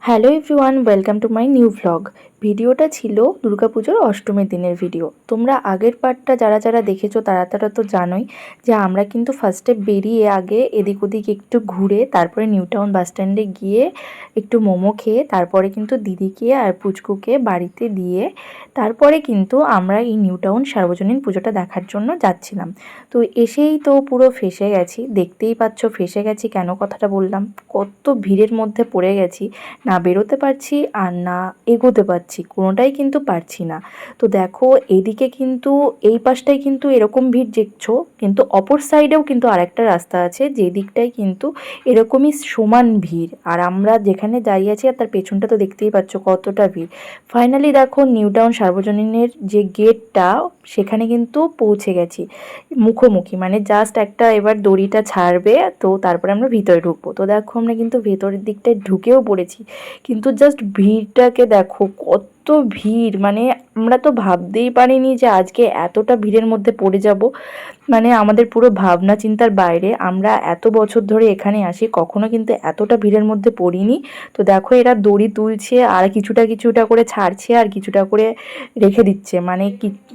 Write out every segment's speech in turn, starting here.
Hello everyone, welcome to my new vlog. ভিডিওটা ছিল দুর্গাপুজোর অষ্টমীর দিনের ভিডিও। তোমরা আগের পার্টটা যারা যারা দেখেছো তারা তো জানোই যে আমরা কিন্তু ফার্স্টে বেরিয়ে আগে এদিক ওদিক একটু ঘুরে তারপরে নিউ টাউন বাস স্ট্যান্ডে গিয়ে একটু মোমো খেয়ে তারপরে কিন্তু দিদিকে আর পুচকুকে বাড়িতে দিয়ে তারপরে কিন্তু আমরা এই নিউ টাউন সার্বজনীন পুজোটা দেখার জন্য যাচ্ছিলাম। তো এসেই তো পুরো ফেঁসে গেছি, দেখতেই পাচ্ছ ফেঁসে গেছি কেন কথাটা বললাম। কত ভিড়ের মধ্যে পড়ে গেছি, না বেরোতে পারছি আর না এগোতে পারছি, কোনোটাই কিন্তু পারছি না। তো দেখো এদিকে কিন্তু এই পাশটায় কিন্তু এরকম ভিড় দেখছো, কিন্তু অপর সাইডেও কিন্তু আরেকটা রাস্তা আছে যে দিকটায় কিন্তু এরকমই সমান ভিড়। আর আমরা যেখানে দাঁড়িয়ে আছি আর তার পেছনটা তো দেখতেই পাচ্ছ কতটা ভিড়। ফাইনালি দেখো নিউ টাউন সার্বজনীনের যে গেটটা সেখানে কিন্তু পৌঁছে গেছি মুখোমুখি, মানে জাস্ট একটা এবার দড়িটা ছাড়বে তো তারপরে আমরা ভিতরে ঢুকবো। তো দেখো আমরা কিন্তু ভেতরের দিকটায় ঢুকেও পড়েছি, কিন্তু জাস্ট ভিড়টাকে দেখো কত ভিড়, মানে আমরা তো ভাবতেই পারিনি যে আজকে এতটা ভিড়ের মধ্যে পড়ে যাব। মানে আমাদের পুরো ভাবনা চিন্তার বাইরে। আমরা এত বছর ধরে এখানে আসি, কখনো কিন্তু এতটা ভিড়ের মধ্যে পড়িনি। তো দেখো এরা দড়ি তুলছে আর কিছুটা কিছুটা করে ছাড়ছে আর কিছুটা করে রেখে দিচ্ছে, মানে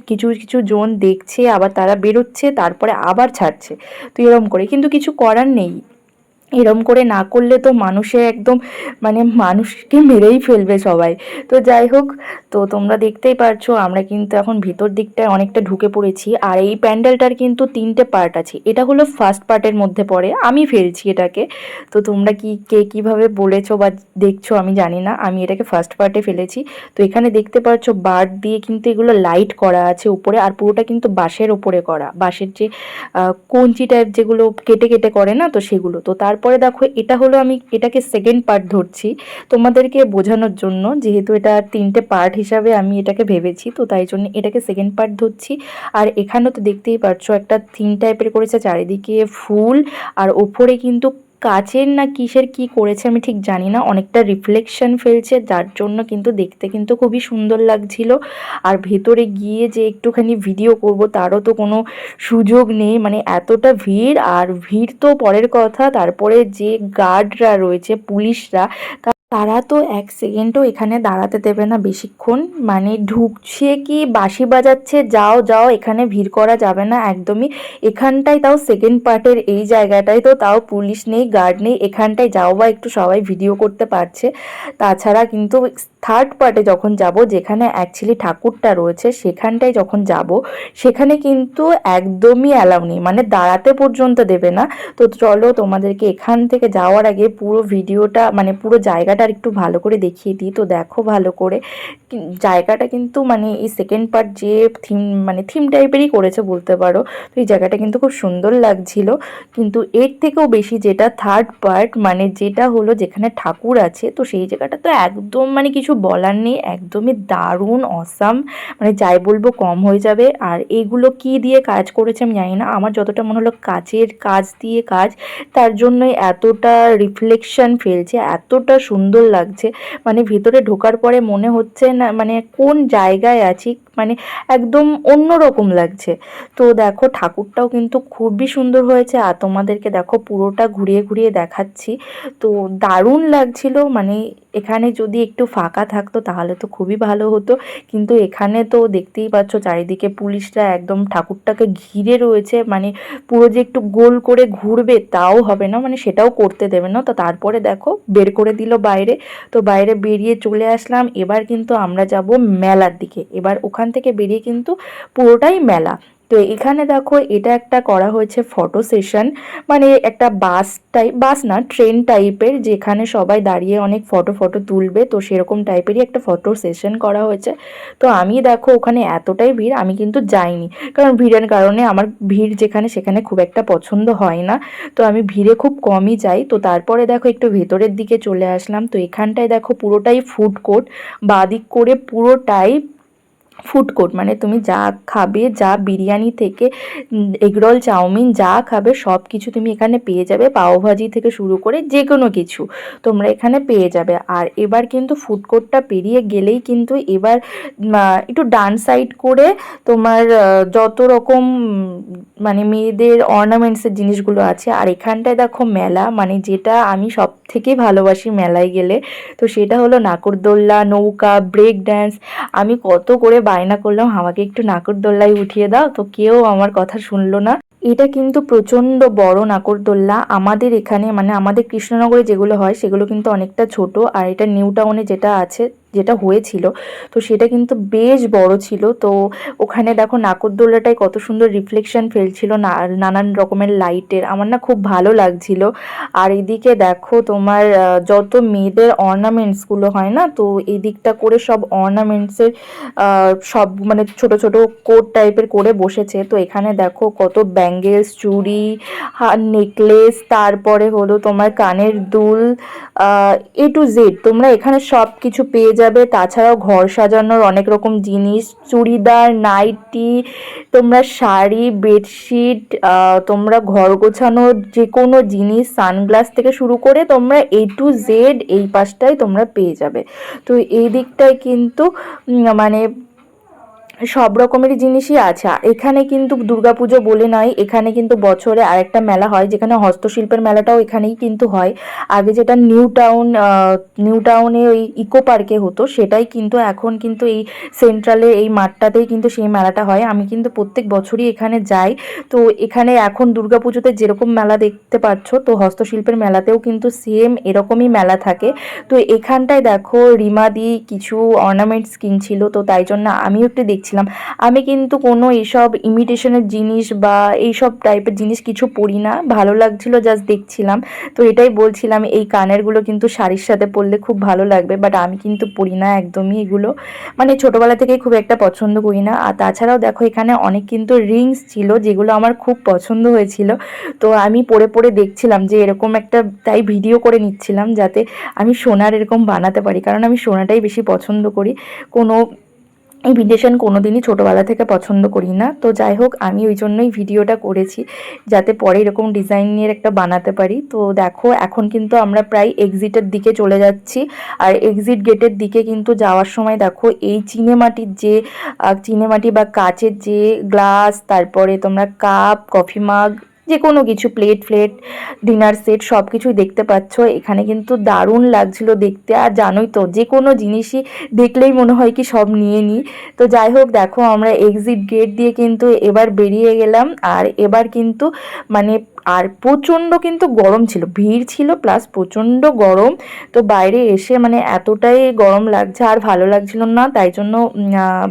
কিছু কিছু জন দেখছে আবার তারা বেরোচ্ছে তারপরে আবার ছাড়ছে। তো এরম করে, কিন্তু কিছু করার নেই, এরম করে না করলে তো মানুষে একদম মানে মানুষকে মেরেই ফেলবে সবাই। তো যাই হোক, তো তোমরা দেখতেই পারছো আমরা কিন্তু এখন ভিতর দিকটায় অনেকটা ঢুকে পড়েছি। আর এই প্যান্ডেলটার কিন্তু 3টে পার্ট আছে, এটা হলো ফার্স্ট পার্টের মধ্যে পড়ে, আমি ফেলছি এটাকে। তো তোমরা কে কীভাবে বলেছো বা দেখছো আমি জানি না, আমি এটাকে ফার্স্ট পার্টে ফেলেছি। তো এখানে দেখতে পাচ্ছ বার্ড দিয়ে কিন্তু এগুলো লাইট করা আছে উপরে, আর পুরোটা কিন্তু বাঁশের ওপরে করা, বাঁশের যে কঞ্চি টাইপ যেগুলো কেটে কেটে করে না, তো সেগুলো। তো তারপরে দেখো এটা হলো, আমি এটাকে সেকেন্ড পার্ট ধরছি তোমাদেরকে বোঝানোর জন্য, যেহেতু এটা 3টে পার্ট হিসাবে আমি এটাকে ভেবেছি, তো তাই জন্য এটাকে সেকেন্ড পার্ট ধরছি। আর এখানেও তো দেখতেই পাচ্ছ একটা থিম টাইপের করেছে, চারিদিকে ফুল আর ওপরে কিন্তু কাচের না কিসের কি করেছে আমি ঠিক জানি না, অনেকটা রিফ্লেকশন ফেলছে যার জন্য কিন্তু দেখতে কিন্তু খুবই সুন্দর লাগছিল। আর ভেতরে গিয়ে যে একটুখানি ভিডিও করব তারও তো কোনো সুযোগ নেই, মানে এতটা ভিড়। আর ভিড় তো পরের কথা, তারপরে যে গার্ডরা রয়েছে পুলিশরা, তারা তো এক সেকেন্ডও এখানে দাঁড়াতে দেবে না বেশিক্ষণ, মানে ঢুকছে কি বাঁশি বাজাচ্ছে, যাও যাও এখানে ভিড় করা যাবে না একদমই। এখানটায় তাও সেকেন্ড পার্টের এই জায়গাটায় তো তাও পুলিশ নেই, গার্ড নেই, এখানটায় যাও বা একটু সবাই ভিডিও করতে পারছে। তাছাড়া কিন্তু থার্ড পার্টে যখন যাব, যেখানে অ্যাকচুয়ালি ঠাকুরটা রয়েছে সেখানটায় যখন যাব, সেখানে কিন্তু একদমই অ্যালাউ নেই, মানে দাঁড়াতে পর্যন্ত দেবে না। তো চলো তোমাদেরকে এখান থেকে যাওয়ার আগে পুরো ভিডিওটা মানে পুরো জায়গাটা আর একটু ভালো করে দেখিয়ে দিই। তো দেখো ভালো করে জায়গাটা কিন্তু, মানে এই সেকেন্ড পার্ট যে থিম, মানে থিম টাইপেরই করেছে বলতে পারো। তো এই জায়গাটা কিন্তু খুব সুন্দর লাগছিল, কিন্তু এর থেকেও বেশি যেটা থার্ড পার্ট, মানে যেটা হলো যেখানে ঠাকুর আছে, তো সেই জায়গাটা তো একদম মানে কিছু বলার নেই, একদমই দারুণ অসাম, মানে যাই বলবো কম হয়ে যাবে। আর এইগুলো কি দিয়ে কাজ করেছে আমি জানি না, আমার যতটা মনে হলো কাচের কাজ দিয়ে কাজ, তার জন্যই এতটা রিফ্লেকশন ফেলছে, এতটা সুন্দর লাগছে। মানে ভিতরে ঢোকার পরে মনে হচ্ছে না মানে কোন জায়গায় আছি, মানে একদম অন্যরকম লাগছে। তো দেখো ঠাকুরটাও কিন্তু খুবই সুন্দর হয়েছে, আর তোমাদেরকে দেখো পুরোটা ঘুরিয়ে ঘুরিয়ে দেখাচ্ছি। তো দারুণ লাগছিল, মানে এখানে যদি একটু ফাঁকা থাকতো তাহলে তো খুবই ভালো হতো, কিন্তু এখানে তো দেখতেই পাচ্ছ চারিদিকে পুলিশরা একদম ঠাকুরটাকে ঘিরে রয়েছে, মানে পুরো যে একটু গোল করে ঘুরবে তাও হবে না, মানে সেটাও করতে দেবে না। তো তারপরে দেখো বের করে দিল বাইরে। তো বাইরে বেরিয়ে চলে আসলাম, এবার কিন্তু আমরা যাব মেলার দিকে। এবার ওখান থেকে বেরিয়ে কিন্তু পুরোটাই মেলা। তো এখানে দেখো এটা একটা করা হয়েছে ফটো সেশন, মানে একটা বাস না ট্রেন টাইপের, যেখানে সবাই দাঁড়িয়ে অনেক ফটো তুলবে, তো সেরকম টাইপেরই একটা ফটো সেশন করা হয়েছে। তো আমি দেখো ওখানে এতটাই ভিড়, আমি কিন্তু যাইনি, কারণ ভিড়ের কারণে আমার ভিড় যেখানে সেখানে খুব একটা পছন্দ হয় না। তো আমি ভিড়ে খুব কমই যাই। তো তারপরে দেখো একটু ভেতরের দিকে চলে আসলাম, তো এখানটায় দেখো পুরোটাই ফুড কোর্ট, বাদিক করে পুরোটাই ফুড কোর্ট, মানে তুমি যা খাবে, যা বিরিয়ানি থেকে এগরোল, চাউমিন যা খাবে সব কিছু তুমি এখানে পেয়ে যাবে। পাওভাজি থেকে শুরু করে যে কোনো কিছু তোমরা এখানে পেয়ে যাবে। আর এবার কিন্তু ফুড কোর্টটা পেরিয়ে গেলেই কিন্তু এবার একটু ডান সাইড করে তোমার যত রকম মানে মেয়েদের অর্নামেন্টসের জিনিসগুলো আছে। আর এখানটায় দেখো মেলা, মানে যেটা আমি সব থেকে ভালোবাসি মেলায় গেলে, তো সেটা হলো নাগরদোল্লা, নৌকা, ব্রেক ড্যান্স। আমি কত করে বায়না করলাম আমাকে একটু নাগরদোল্লায় উঠিয়ে দাও, তো কেউ আমার কথা শুনলো না। এটা কিন্তু প্রচণ্ড বড় নাগরদোল্লা। আমাদের এখানে মানে আমাদের কৃষ্ণনগরে যেগুলো হয় সেগুলো কিন্তু অনেকটা ছোট, আর এটা নিউ টাউনে যেটা আছে, যেটা হয়েছিল, তো সেটা কিন্তু বেশ বড় ছিল। তো ওখানে দেখো নাগরদোল্লাটায় কত সুন্দর রিফ্লেকশন ফেলছিল নানান রকমের লাইটের, আমার না খুব ভালো লাগছিল। আর এদিকে দেখো তোমার যত মেয়েদের অর্নামেন্টসগুলো হয় না, তো এই দিকটা করে সব অর্নামেন্টসের সব মানে ছোট ছোট কোট টাইপের করে বসেছে। তো এখানে দেখো কত ব্যাঙ্গেলস, চুড়ি, নেকলেস, তারপরে হলো তোমার কানের দুল, এ টু জেড তোমরা এখানে সব কিছু পেয়ে যাবে। তাছাড়াও ঘর সাজানোর অনেক রকম জিনিস, চুড়িদার, নাইটি, তোমরা শাড়ি, বেডশিট, তোমরা ঘর গোছানোর যে কোনো জিনিস, সানগ্লাস থেকে শুরু করে তোমরা এ টু জেড এই পাশটায় তোমরা পেয়ে যাবে। তো এই দিকটায় কিন্তু মানে সব রকমেরই জিনিসই আছে। এখানে কিন্তু দুর্গাপুজো বলে নয়, এখানে কিন্তু বছরে আরেকটা মেলা হয়, যেখানে হস্তশিল্পের মেলাটাও এখানেই কিন্তু হয়। আগে যেটা নিউ টাউনে ওই ইকো পার্কে হতো, সেটাই কিন্তু এখন কিন্তু এই সেন্ট্রালে এই মাঠটাতেই কিন্তু সেই মেলাটা হয়। আমি কিন্তু প্রত্যেক বছরই এখানে যাই। তো এখানে এখন দুর্গাপুজোতে যেরকম মেলা দেখতে পাচ্ছ, তো হস্তশিল্পের মেলাতেও কিন্তু সেম এরকমই মেলা থাকে। তো এখানটায় দেখো রিমাদি কিছু অর্নামেন্টস কিনছিল, তো তাই জন্য আমিও একটু দেখছিলাম। আমি কিন্তু কোনো এইসব ইমিটেশনের জিনিস বা এইসব টাইপের জিনিস কিছু পরি না, ভালো লাগছিল জাস্ট দেখছিলাম। তো এটাই বলছিলাম, এই কানেরগুলো কিন্তু শাড়ির সাথে পরলে খুব ভালো লাগবে, বাট আমি কিন্তু পরি না একদমই এগুলো, মানে ছোটোবেলা থেকেই খুব একটা পছন্দ করি না। আর তাছাড়াও দেখো এখানে অনেক কিন্তু রিংস ছিল যেগুলো আমার খুব পছন্দ হয়েছিল। তো আমি পরে পরে দেখছিলাম যে এরকম একটা, তাই ভিডিও করে নিচ্ছিলাম যাতে আমি সোনার এরকম বানাতে পারি, কারণ আমি সোনাটাই বেশি পছন্দ করি। কোনো ইমিটেশন কোনো দিনই ছোটোবেলা থেকে পছন্দ করি না। তো যাই হোক, আমি ওই জন্যই ভিডিওটা করেছি যাতে পরে এরকম ডিজাইনের একটা বানাতে পারি। তো দেখো এখন কিন্তু আমরা প্রায় এক্সিটের দিকে চলে যাচ্ছি। আর এক্সিট গেটের দিকে কিন্তু যাওয়ার সময় দেখো এই চিনেমাটি বা কাচের যে গ্লাস, তারপরে তোমরা কাপ, কফি মাগ, যে কোনো কিছু, প্লেট, ডিনার সেট সব কিছুই দেখতে পাচ্ছ। এখানে কিন্তু দারুণ লাগছিল দেখতে। আর জানোই তো যে কোনো জিনিসই দেখলেই মনে হয় কি সব নিয়ে নিই। তো যাই হোক, দেখো আমরা এক্সিট গেট দিয়ে কিন্তু এবার বেরিয়ে গেলাম। আর এবার কিন্তু মানে আর প্রচণ্ড কিন্তু গরম ছিল, ভিড় ছিল প্লাস প্রচণ্ড গরম। তো বাইরে এসে মানে এতটাই গরম লাগছে আর ভালো লাগছিল না, তাই জন্য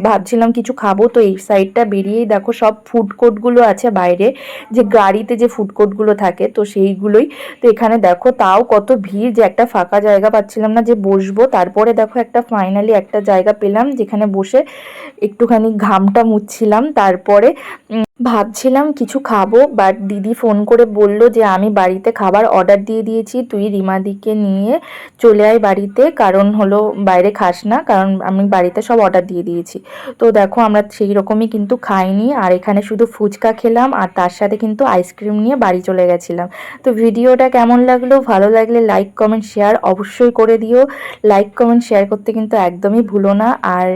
ভাবছিলাম কিছু খাবো। তো এই সাইডটা বেরিয়েই দেখো সব ফুড কোর্টগুলো আছে বাইরে, যে গাড়িতে যে ফুড কোর্টগুলো থাকে, তো সেইগুলোই। তো এখানে দেখো তাও কত ভিড়, যে একটা ফাঁকা জায়গা পাচ্ছিলাম না যে বসবো। তারপরে দেখো একটা ফাইনালি একটা জায়গা পেলাম যেখানে বসে একটুখানি ঘামটা মুছছিলাম। তারপরে ভাবছিলাম কিছু খাবো, বাট দিদি ফোন করে বলল যে আমি বাড়িতে খাবার অর্ডার দিয়ে দিয়েছি, তুই রিমাদিকে নিয়ে চলে আয় বাড়িতে, কারণ হলো বাইরে খাস না, কারণ আমি বাড়িতে সব অর্ডার দিয়ে দিয়েছি। তো দেখো আমরা সেই রকমই কিন্তু খাইনি, আর এখানে শুধু ফুচকা খেলাম আর তার সাথে কিন্তু আইসক্রিম নিয়ে বাড়ি চলে গেছিলাম। তো ভিডিওটা কেমন লাগলো, ভালো লাগলে লাইক কমেন্ট শেয়ার অবশ্যই করে দিও। লাইক কমেন্ট শেয়ার করতে কিন্তু একদমই ভুলো না। আর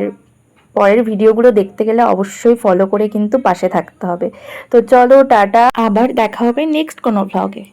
পরের ভিডিওগুলো দেখতে গেলে অবশ্যই ফলো করে কিন্তু পাশে থাকতে হবে। তো চলো টাটা, আবার দেখা হবে নেক্সট কোনো ভ্লগে।